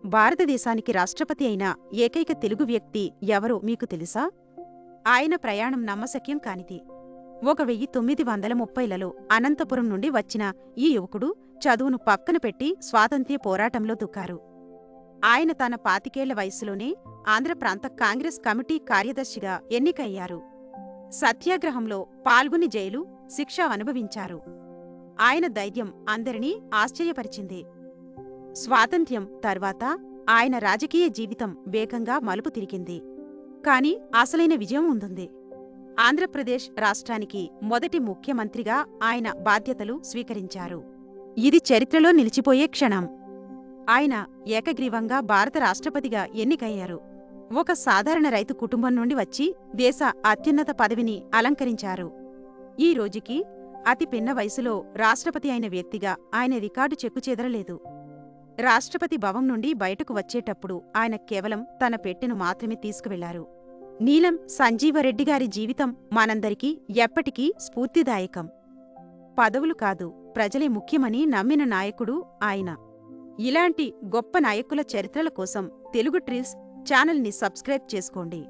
భారతదేశానికి రాష్ట్రపతి అయిన ఏకైక తెలుగు వ్యక్తి ఎవరో మీకు తెలుసా? ఆయన ప్రయాణం నమ్మశక్యం కానిది. 1930లలో అనంతపురం నుండి వచ్చిన ఈ యువకుడు చదువును పక్కన పెట్టి స్వాతంత్ర్య పోరాటంలో దూకారు. ఆయన తన 25 వయస్సులోనే ఆంధ్రప్రాంత కాంగ్రెస్ కమిటీ కార్యదర్శిగా ఎన్నికయ్యారు. సత్యాగ్రహంలో పాల్గొని జైలు శిక్ష అనుభవించారు. ఆయన ధైర్యం అందరినీ ఆశ్చర్యపరిచింది. స్వాతంత్ర్యం తర్వాత ఆయన రాజకీయ జీవితం వేగంగా మలుపు తిరిగింది. కాని అసలైన విజయం ఉంటుంది. ఆంధ్రప్రదేశ్ రాష్ట్రానికి మొదటి ముఖ్యమంత్రిగా ఆయన బాధ్యతలు స్వీకరించారు. ఇది చరిత్రలో నిలిచిపోయే క్షణం. ఆయన ఏకగ్రీవంగా భారత రాష్ట్రపతిగా ఎన్నికయ్యారు. ఒక సాధారణ రైతు కుటుంబం నుండి వచ్చి దేశ అత్యున్నత పదవిని అలంకరించారు. ఈ రోజుకి అతి పిన్న వయసులో రాష్ట్రపతి అయిన వ్యక్తిగా ఆయన రికార్డు చెక్కుచెదరలేదు. రాష్ట్రపతి భవన్ నుండి బయటకు వచ్చేటప్పుడు ఆయన కేవలం తన పెట్టెను మాత్రమే తీసుకువెళ్లారు. నీలం సంజీవరెడ్డిగారి జీవితం మనందరికీ ఎప్పటికీ స్ఫూర్తిదాయకం. పదవులు కాదు, ప్రజలే ముఖ్యమని నమ్మిన నాయకుడు ఆయన. ఇలాంటి గొప్ప నాయకుల చరిత్రల కోసం తెలుగు ట్రీల్స్ ఛానల్ని సబ్స్క్రైబ్ చేసుకోండి.